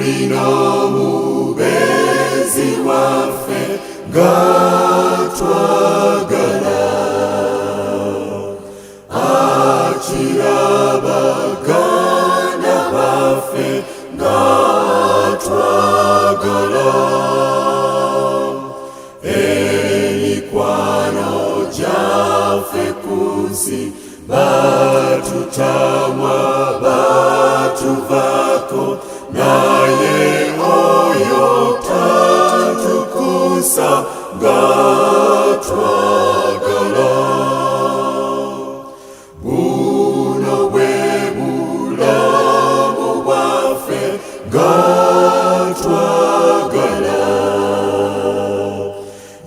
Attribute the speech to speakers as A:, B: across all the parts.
A: tulina omubeezi waffe gatwagala akira baganda baffe gatwagala emikwano gyaffe ku nsi batutamwa batuvaako naye oyo tatukusa gatwagala buno bwe bulamu bwaffe gatwagala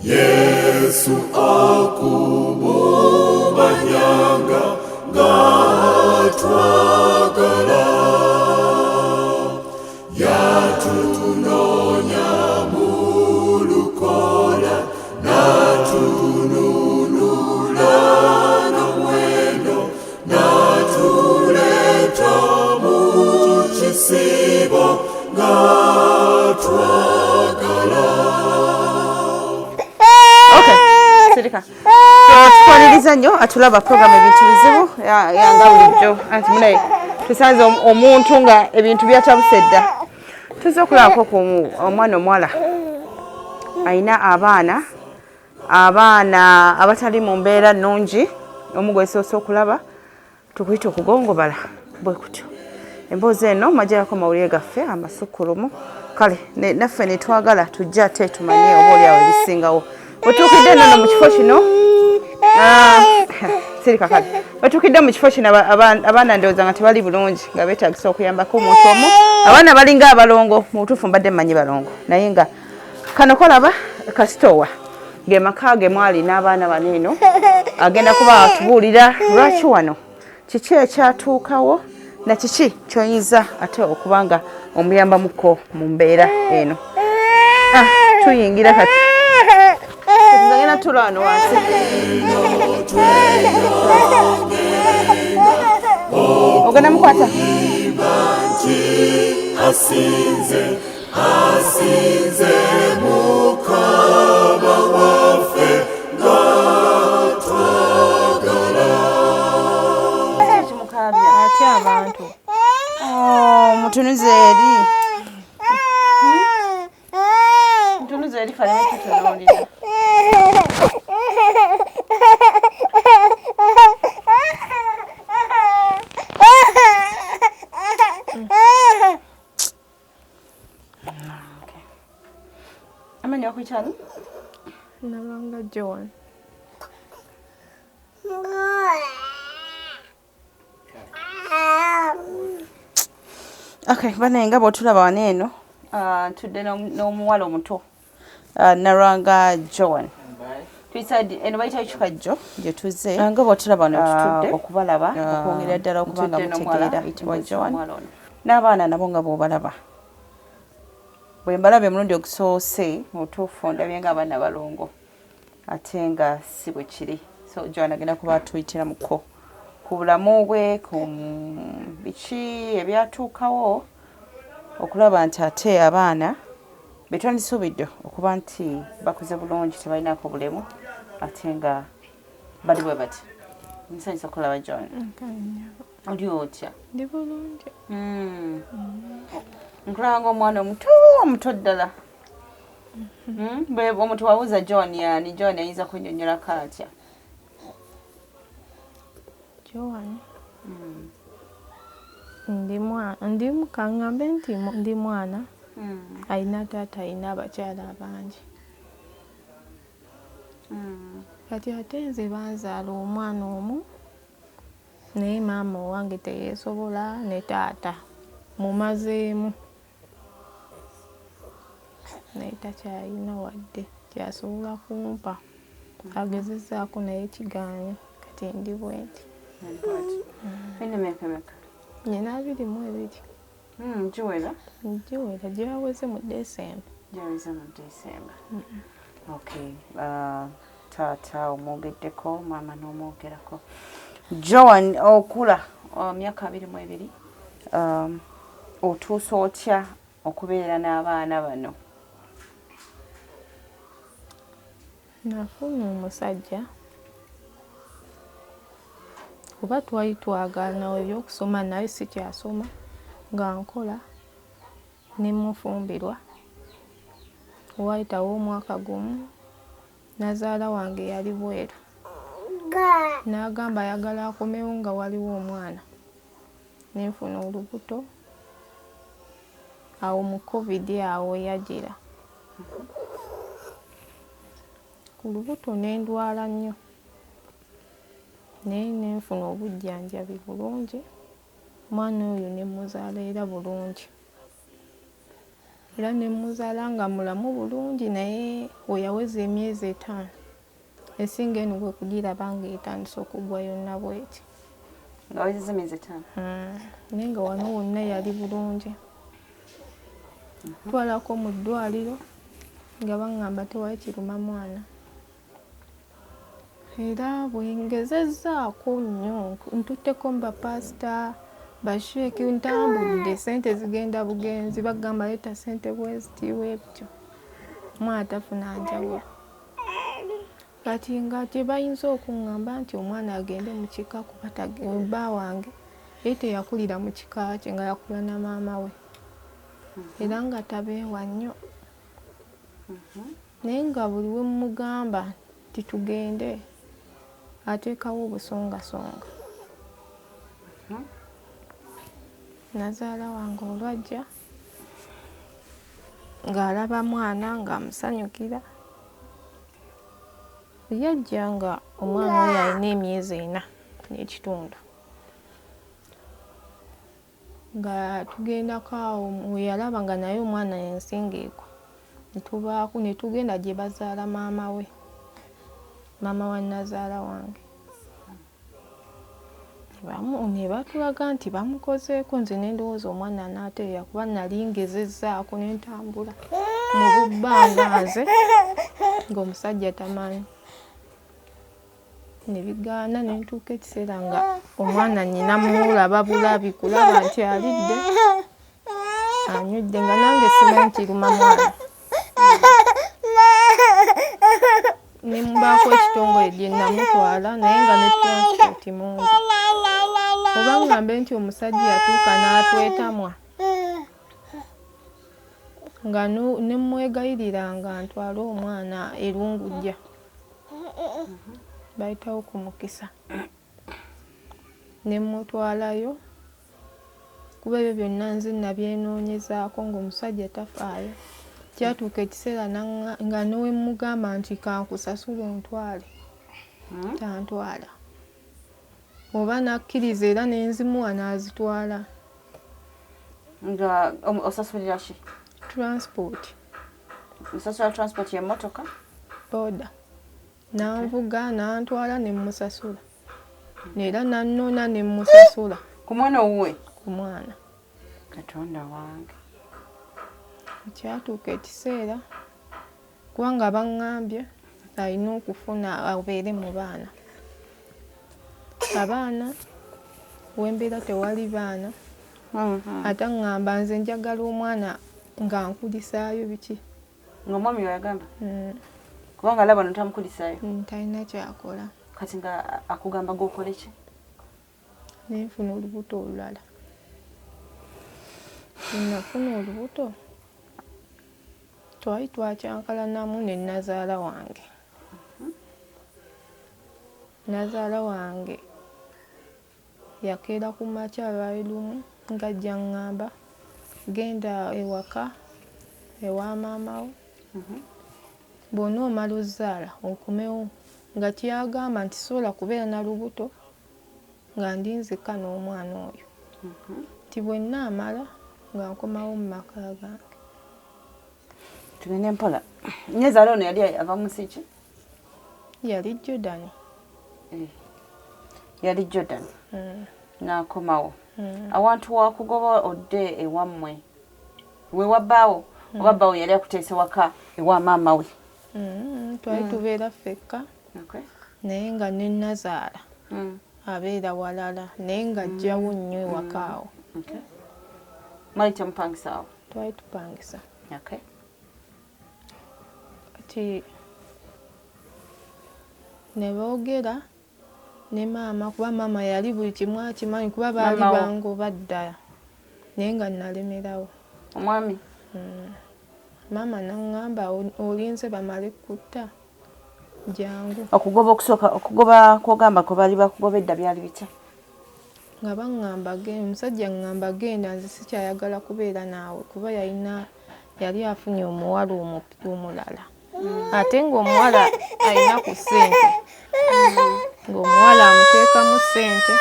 A: Yesu akumumanyanga gatwagala yatunonya mu lukola natununula n'omuwendo natuleeta mu kisibo gatwagala.
B: Sirika. Tukoliriza nnyo atulaba program ebintu bizibu yanga bulijjo anti munaye tusanze omuntu nga ebintu byatabusedda tuzo kulako ku omwana omwala aina abaana abatali mu mbeera nnungi omugwesoose okulaba tukuyita okugongobala bwe kutyo emboozi eno magyako mawulire gaffe amasukulumu kale naffe netwagala tujja ate tumanye oba oliawo ebisingawo otukidde nno mu kifo kino sirika kale otukidde mu kifo kino abaana ndowooza nga tebali bulungi nga beetagisa okuyambako omuntu omu abaana balinga abalongo mu butuufu mbadde mmanyi balongo naye nga kano kolaba kasitowa ge maka ge mwali n'abaana bano eno agenda kuba atubuulira lwaki wano kiki ekyatuukawo na kiki ky'oyinza ate okuba nga omuyambamuko mu mbeera eno tuyingira kati tuzagenda tulano wansi ogenda mukwata
A: asinze mukama waffe gatwagala
B: ate abantu mutunuze eri mutunuze eri faleme tutunuulira amanya okukyalo
C: nabanga John
B: okay banaye nga bwotulaba wano eno tudde n'omuwala omuto Naranga John twisadi eno bayita ekikajjo gye tuzze nga bwotulaba wano tutudde okubalaba okwongera ddala okuba nga mutegeera itibwa John n'abaana nabo nga bw'obalaba bwe mbalaba emulundi ogusoose mu butuufu ndabye ng'abaana balongo ate nga si bwe kiri so John agenda kuba atuyitira muko ku bulamu bwe ku biki ebyatuukawo okulaba nti ate abaana be twandisuubidde okuba nti bakuze bulungi tebalinako bulemu ate nga bali bwe bati nsanyusa okulaba John oli otya
C: ndi bulungi
B: nkulaba ng'omwana omuto ddala omuntu wabuuza John yani John ayinza kunnyonnyolako atya
C: John ndi mukaŋŋambe nti ndi mwana alina taata alina abakyala abangi kati ate nze banzaala omwana omu naye maama owange teyeesobola ne taata mumazeemu naye takyalina wadde kyasobola kumpa agezezaako naye kigaanya kati ndi bwenti nyina 22
B: giwera
C: gyeweze mu December
B: okay taata omwogeddeko maama n'omwogerako John okula myaka 22 otuusa otya okubeera n'abaana bano?
C: Nafuna omusajja kuba twali twagala ebyokusoma naye sikyasoma nga nkola ne mufumbirwa. Wayitawo omwaka gumu nazaala wange yali bweru n'agamba ayagala akomewo nga waliwo omwana, nenfuna olubuto. Awo mu COVID awo yagira ku lubuto nendwala nnyo naye nenfuna obujjanjabi bulungi. Omwana oyo ne muzaala era bulungi, era ne muzaala nga mulamu bulungi, naye we yaweza emyezi 5 esinga eno gwe kugiraba nga etandise okugwa yonna bweti.
B: Nga wezeze emyezi 5?
C: Naye nga wano wonna yali bulungi. Twalako mu ddwaliro nga baŋŋamba tewali kiruma mwana. Era bwengezezzaako nnyo ntutteko bapasita basheeki, ntambudde sente zigenda bugenzi, bagamba leeta sente bweziti bwebutyo, omwana tafuna njawulo. Kati nga tebayinza okuŋŋamba nti omwana agende mu kika kuba bba wange ye teyakulira mu kika kye, nga yakula na maama we era nga tabeewa nnyo. Naye nga buli we mugamba nti tugende ateekawo obusongasonga. Nazaala wange olwajja ng'alaba mwana ng'amusanyukira. Yajja nga omwana oyo alina emyezi 4 n'ekitundu. Nga tugendako awo we yalaba nga naye omwana yensinga egwa. Netubaako ne tugenda gye bazaala maama we, maama wa nazaala wange. Ne batulaga nti bamukozeeko, nze ne ndowooza omwana anaatereera kuba nali ngezezzaako ne ntambula mu bubbanga nze ng'omusajja tamanyi. Ne bigaana ne ntuuka ekiseera nga omwana nnyina mulaba bulabi kulaba nti alidde anywedde, nga nange simanyi kiruma mwana. Ne mubaako ekitongole gye namutwala naye nga ne transport mungi. Oba ngambe nti omusajja yatuuka n'atwetamwa nga ne mwegayirira nga ntwale omwana erungujja, bayitawo ku mukisa. Ne mutwalayo kuba ebyo byonna nze nabyenoonyezaako ng'omusajja tafaayo. Kyatuuka ekiseera nga nowe mugamba nti kankusasula ontwale, tantwala. Oba nakkiriza era nenzimuwa n'azitwala.
B: Nga osasulira ki?
C: Transport.
B: Osasula transport y'emmotoka?
C: Boda. Nanvuga nantwala ne musasula. Era nannona ne musasula.
B: Ku mwana owuwe?
C: Ku mwana.
B: Katonda wange.
C: Kyatuuka ekiseera kubanga baŋŋambye alina okufuna abeere mu baana. Abaana wembeera tewali baana, ate ŋŋamba nze njagala omwana nga nkulisaayo biki.
B: Ng'omwami yagamba? Kubanga alaba notamukulisaayo?
C: Talina kyakola.
B: Kati nga akugamba g'okole ki?
C: Nenfuna olubuto olulala. Nafuna olubuto twali twakyankalanamu ne nazaala wange. Nazaala wange yakeera ku makya lwali lumu ng'ajja ŋŋamba genda ewaka ewa maama wo, bw'onoomala ozzaala okomewo, nga kyagamba nti sobola kubeera na lubuto nga ndi nzekka n'omwana oyo, nti bwe nnaamala nga nkomawo mu maka gange.
B: Tugende mpola. Nyezaala ono yali ava mu nsi ki?
C: Yali Jordan.
B: Yali Jordan. N'akomawo. Awantu wakugoba odde ewammwe we wabbaawo oba bbaawo yali akuteese waka ewa maama we?
C: Twali tubeera ffekka naye nga ne nazaala abeera walala naye nga ajjawo nnyo ewaka awo.
B: Mwali temupangisaawo?
C: twali tupangisa.
B: Okay.
C: Kati ne boogera ne maama kuba maama yali buli kimu akimanyi kuba baali bangu badda naye nga nalemerawo.
B: Omwami?
C: Maama n'aŋŋamba olinze bamale kutta jangu.
B: Okugoba kwogamba kwe baali bakugoba edda byali bitya?
C: Nga baŋŋamba genda, omusajja ŋŋamba genda nze sikyayagala kubeera naawe kuba yali afunye omuwala omulala. Ate ng'omuwala alina ku ssente. Ng'omuwala amuteekamu ssente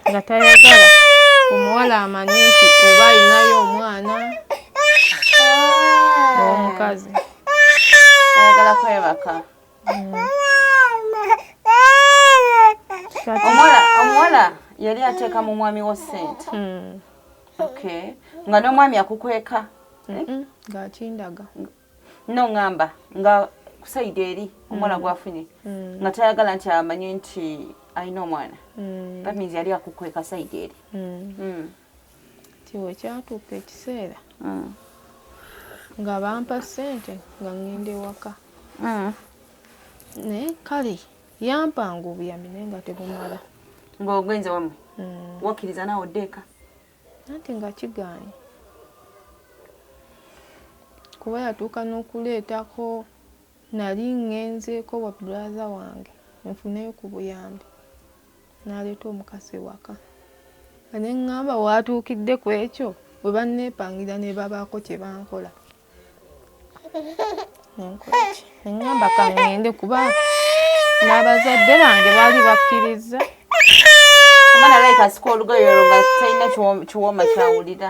C: nga tayagala omuwala amanyi nti oba alinayo omwana n'omukazi.
B: Ayagala kwebaka. Omuwala yali ateeka mu mwami wo ssente. Okay. Nga n'omwami akukweka?
C: Ng'akindaga.
B: No ngamba nga kusaidi eri omwana gwafunye nga tayagala nti amanye nti alina omwana. That means yali akukweka saidi eri.
C: Tiwe kyatuuka ekiseera nga bampa ssente nga ŋŋenda ewaka. Naye kale yampanga obuyambi naye nga tebumala.
B: Ng'ogenze wammwe? Wakkiriza naawe oddeeka?
C: Anti nga kigaanye. Kuba yatuuka n'okuleetako nali ŋŋenzeeko wa brother wange nfuneyo ku buyambi. N'aleeta omukazi waka. Ne ŋŋamba watuukidde ku ekyo bwe banneepangira ne babaako kye bankola. Nenkola ki? Ne ŋŋamba ka ŋŋende kuba n'abazadde bange baali bakkiriza.
B: Omwana alayika asika olugoye olwo nga talina kiwooma kyawulira.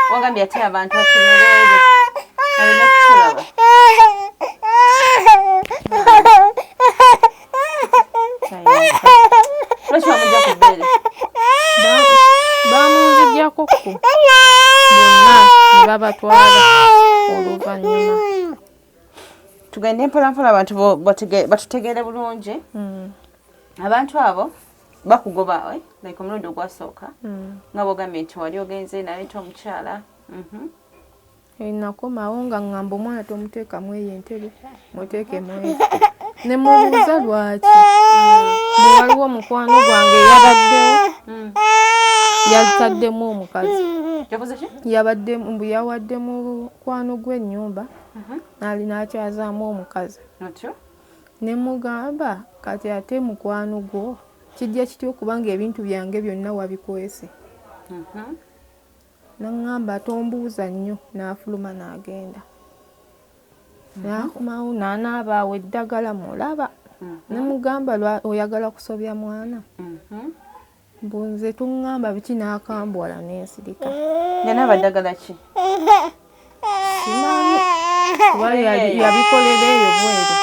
B: Wagambye ate abantu batunuleere alina kutulaba. Lwaki bamugya ku bbeere?
C: Bamunzigyako ku bonna ne babatwala oluvannyuma.
B: Tugende mpolampola abantu batutegeere bulungi. Abantu abo bakugoba like omulundi ogwasooka nga bwogambye nti wali ogenze naleeta omukyala.
C: Nakomawo nga ŋŋamba omwana tomuteekamu eyo entebe muteekemu eyo. Ne mubuuza lwaki. Bwe waliwo omukwano gwange yabaddewo yataddemu omukazi. Yawadde mu mukwano gw'ennyumba n'akyazaamu omukazi. Ne mugamba kati ate mukwano gwo kijja kitya okubanga ebintu byange byonna wabikwese. N'aŋŋamba tombuuza nnyo n'afuluma n'agenda. N'akomawo n'anaaba awo eddagala mulaba. Ne mugamba oyagala kusobya mwana. Mbunze tuŋŋamba biki n'akambwala n'ensirika.
B: Yanaaba ddagala ki?
C: Simanyi kuba yabikolera eyo bweru.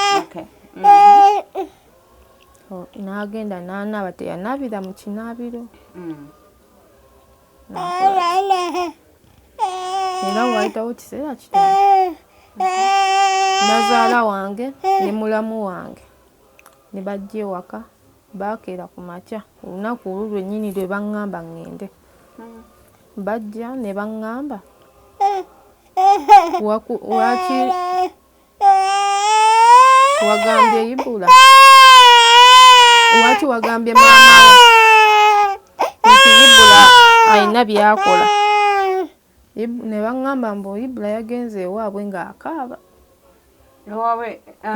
C: N'agenda n'anaaba teyanaabira mu kinaabiro. Era wayitawo kiseera kitono. Nazaala wange ne mulamu wange ne bajja ewaka baakeera ku makya olunaku olwo lwennyini lwe baŋŋamba ŋŋende. Bajja ne baŋŋamba lwaki wagambye Ibula? Lwaki wagambye maama wo nti Ibula alina byakola? Ne baŋŋamba mbu Ibula yagenze ewaabwe ng'akaaba.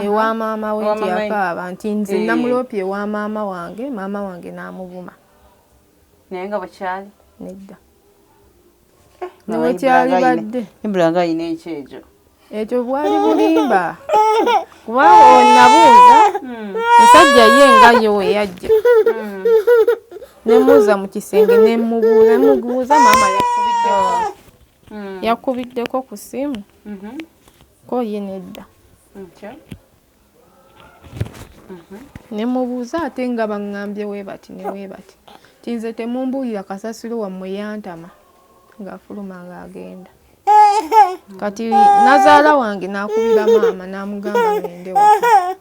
C: Ewa maama we nti akaaba nti nze namuloopye ewa maama wange n'amubuma.
B: Naye nga bwekyali?
C: Nedda. Ne bwekyali badde.
B: Ibula nga alina ekyejo.
C: Ekyo bwali bulimba. Kuba nabuuza musajja ye nga ye we yajja. Nemuuza mu kisenge nemubuuza maama yakubiddeko ku ssimu. Ko ye nedda. Nemubuuza ate nga baŋŋambye weebati ne weebati. Tinze temumbuulira kasasiro wammwe yantama ng'afuluma ng'agenda. Kati nazaala wange n'akubira maama n'amugamba ŋŋende waka.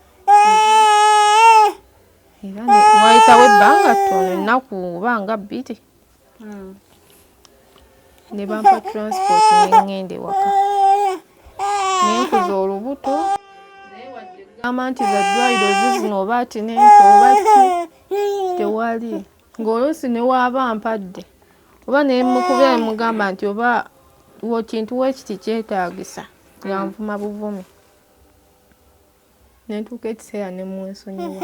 C: Era wayitawo ebbanga ttono ennaku oba nga bbiri. ne bampa transport ne ngenda ewaka. Nenkuza olubuto gamba nti za ddwaliro zizino oba ati nento oba ki tewali. Ng'oluusi ne waaba mpadde oba ne mukubira ne mugamba nti oba kintu weekiti kyetaagisa nga nvuma buvumi. Ne ntuuka ekiseera ne mwesonyiwa.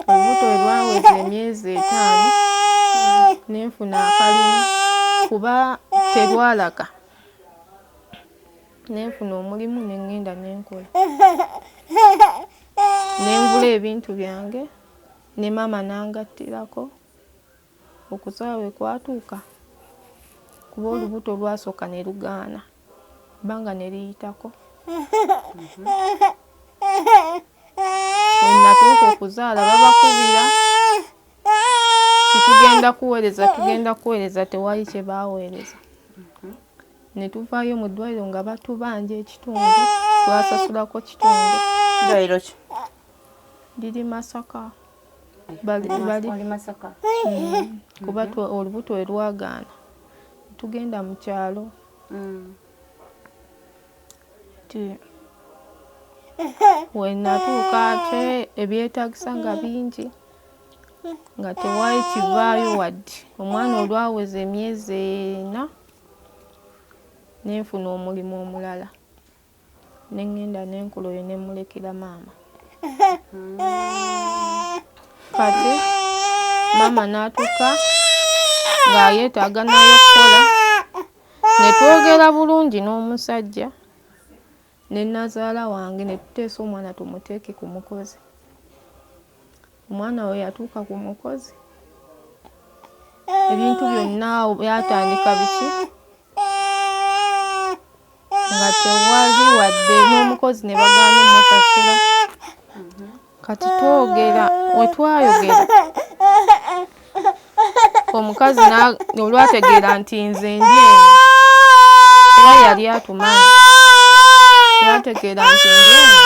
C: Olubuto lwe lwaweza emyezi 5 ne nfuna akalimi kuba terwalaga. Ne nfuna omulimu ne ngenda ne nkola. Ne ngula ebintu byange ne maama nangattirako okuzaala bwe kwatuuka kuba olubuto lwasooka ne lugaana kubanga ne liyitako. Bwe natuuka okuzaala babakubira tugenda kuweereza tewali kye baaweereza. Ne tuvaayo mu ddwaliro nga batubanja ekitundu twasasulako kitundu.
B: Ddwaliro ki?
C: Liri Masaka.
B: Bali Masaka.
C: Kuba olubuto lwe lwagaana tugenda mu kyalo. We natuuka ate ebyetaagisa nga bingi nga tewali kivaayo wadde. Omwana olwaweza emyezi 4 ne nfuna omulimu omulala ne ngenda ne nkola oyo ne mulekera maama. Kati maama n'atuuka nga yeetaaga nayo okukola ne twogera bulungi n'omusajja ne nazaala wange ne tuteesa omwana tumuteeke ku mukozi. Omwana we yatuuka ku mukozi ebintu byonna byatandika biki nga tewali wadde n'omukozi ne bagaana omusasula. Kati twogera we twayogera omukazi olwategeera nti nze ndi eno kuba yali atumanyi. Yategeera nti ndi eno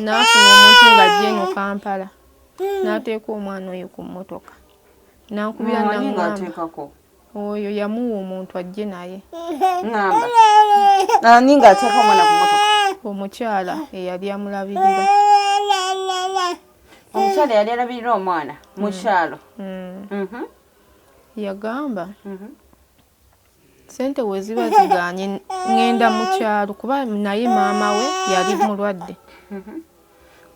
C: n'afuna omuntu ng'ajja eno Kampala n'ateeka omwana oyo ku mmotoka n'ankubira n'aŋŋamba oyo yamuwa omuntu ajje naye.
B: Ngamba ani ng'ateeka omwana ku mmotoka?
C: Omukyala eyali amulabirira.
B: Omukyala yali alabirira omwana mu kyalo.
C: Yagamba sente we ziba zigaanye ngenda mu kyalo kuba naye maama we yali mulwadde.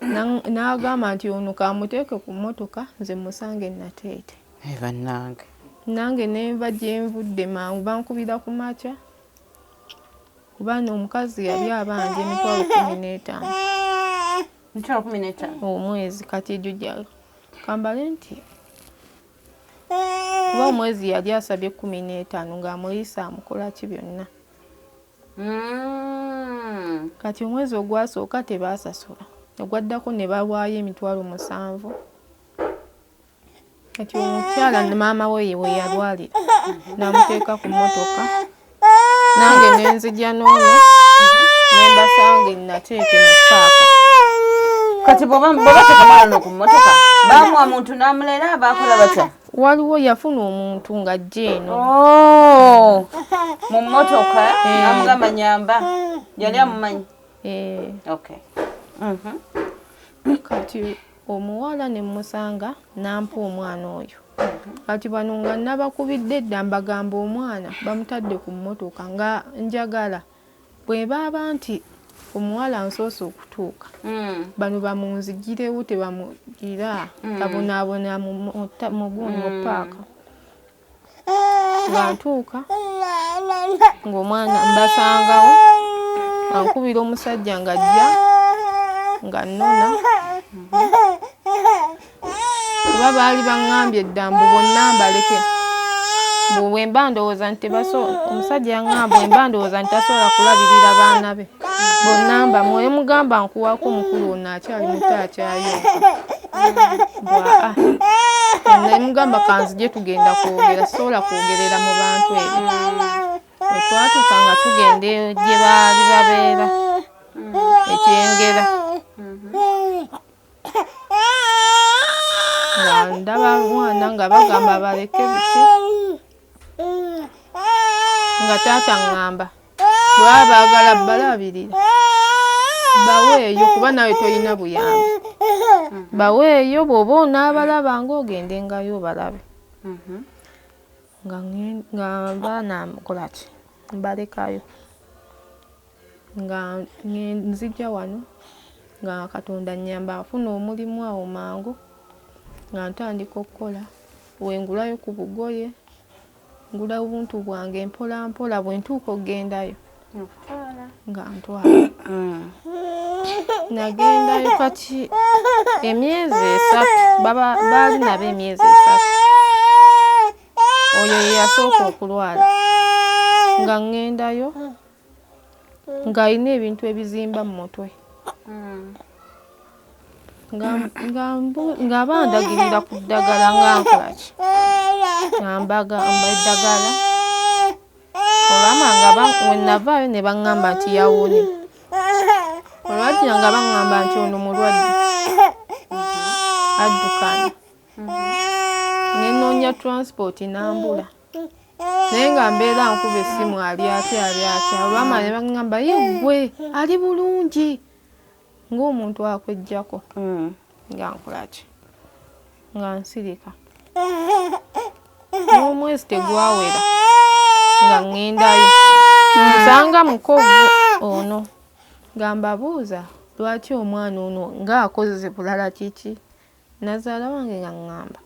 C: N'agamba nti ono kamuteeke ku mmotoka nze musange Nateete.
B: Bannange.
C: Nange ne nva gye nvudde mangu bankubira ku makya kuba omukazi yali abanja emitwalo 15.
B: Emitwalo 15
C: omwezi. Kati ejjo kambale nti kuba omwezi yali asabye 15 ng'amuliisa amukola ki byonna. Kati omwezi ogwasooka tebaasasula, ogwaddako ne bawaayo emitwalo 7. Kati omukyala maama we yalwalira n'amuteeka ku mmotoka nange ne nzija n'ono ne mbasanga Nateete mu paaka.
B: Kati bw'oba tekamala ku mmotoka baamuwa muntu n'amulera baakola batya?
C: Waliwo yafuna omuntu ng'ajja eno
B: mu mmotoka n'amugamba nyamba. Yali amumanyi? Okay.
C: Kati omuwala ne musanga n'ampa omwana oyo. Kati bano nga nabakubidde edda mbagamba omwana bamutadde ku mmotoka nga njagala bwe baaba nti omuwala nsoose okutuuka bano bamunzigirewo tebamugira tabonaabona mu paaka. Nga ntuuka ng'omwana mbasangawo ankubira omusajja ng'ajja nga nnona kuba baali baŋŋambye eddambu bonna mbaleke bwe mba ndowooza nti omusajja yaŋŋamba bwe mba ndowooza nti tasobola kulabirira baana be bonna mba mwe mugamba nkuwako omukulu ono akyali muto akyayonka. Ne mugamba kanzije tugenda kwogera sobola kwogerera mu bantu ebyo. Bwe twatuuka nga tugenda gye baali babeera ekyengera nga ndaba mwana nga bagamba baleke buki nga taata ngamba bwaba baagala balabirira baweeyo kuba nawe toyina buyambi baweeyo bw'oba onaabalaba ng'ogendengayo balabe nga baana mukolaki mbalekayo nga nzijja wano nga Katonda nnyamba afuna omulimu awo mangu nga ntandika okukola wengulayo ku bugoye ngula obuntu bwange mpola mpola bwe ntuuka okgendayo nga ntwala nagendayo kati emyezi 3 baali nabo emyezi 3 oyo yasooka okulwala nga ngendayo nga alina ebintu ebizimba mu mutwe nga bandagirira ku ddagala nga nkolaki nga eddagala olwama nga wenavaayo ne baŋŋamba nti yawonye olwajjira nga baŋŋamba nti ono mulwadde addukanye nenoonya transport nambula naye nga mbeera nkuba essimu ali atya olwama ne baŋŋamba yeggwe ali bulungi ng'omuntu akwejjako nga nkolaki nga nsirika n'omwezi tegwawera nga ŋŋendayo nsanga mukovu ono nga mbabuuza lwaki omwana ono ng'akoze bulala kiki nazaala wange nga ŋŋamba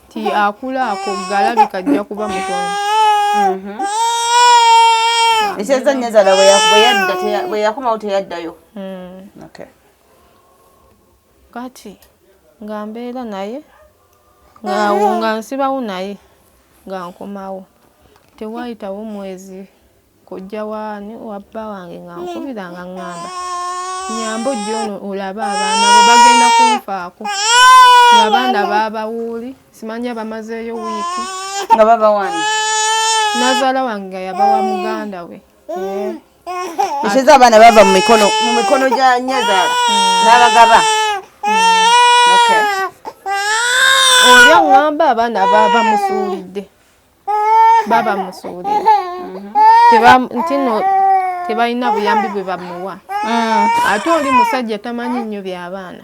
C: ti akula ako galabika ajja kuba mutono
B: ekyeza nyazaala bwe yakomawo teyaddayo
C: kati nga mbeera naye nga nsibawo naye nga nkomawo tewayitawo mwezi kojja waani wabba wange nga nkubira nga ŋŋamba nyambo jjono olaba abaana bwe bagenda kunfaako nga abaana baabawuuli simanya bamazeeyo wiiki
B: nga baba wani
C: nazaala wange nga yabawa muganda we
B: ekyeza abaana bava mu mikono gya nyazaala n'abagaba
C: olya ŋŋamba abaana baba musuulidde baba musuulire ntino tebalina buyambi bwe bamuwa ate oli musajja tamanyi nnyo by'abaana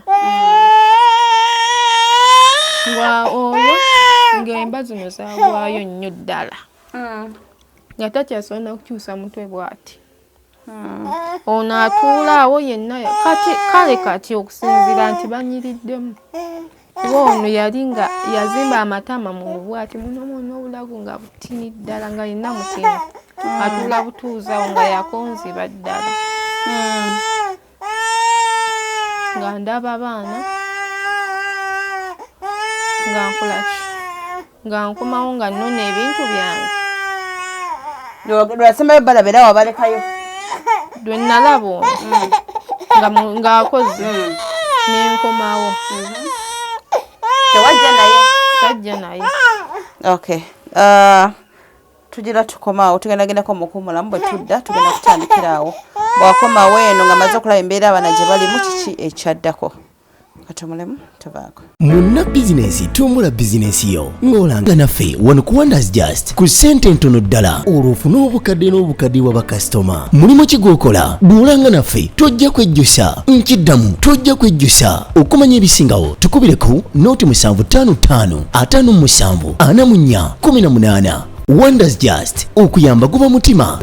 C: nga oyo ng'emba zino zaagwayo nnyo ddala nga takyasobola kukyusa mutwe bw'ati ono atuulaawo yenna kati okusinziira nti banyiriddemu kuba ono yali nga yazimba amatama mu bwati muno obulago nga butini ddala nga yenna mutini atuula butuuzawo nga yakonziba ddala nga ndaba baana nga nkolaki nga nkomawo nga nnona ebintu byange
B: lwasembayo balabera wabalekayo
C: lwe nalaba ono ng'akoze n'enkomawo sajja naye
B: okay tugira tukomawo tugendagendako mukumulamu bwe tudda tugenda kutandikiraawo bwakomawo eno nga maze okulaba embeera abaana gye balimu kiki ekyaddako katomulemu tuvaako
D: munna bizinensi tumbula bizinensi yo ng'olanga naffe wano ku Wonders Just ku ssente ntono ddala olwo ofune obukadde n'obukadde wa bakasitoma mulimu ki gw'okola bw'olanga naffe tojja kwejjusa nkiddamu tojja kwejjusa okumanya ebisingawo tukubireko nooti 755 57 44 18 Wonders Just okuyamba guba mutima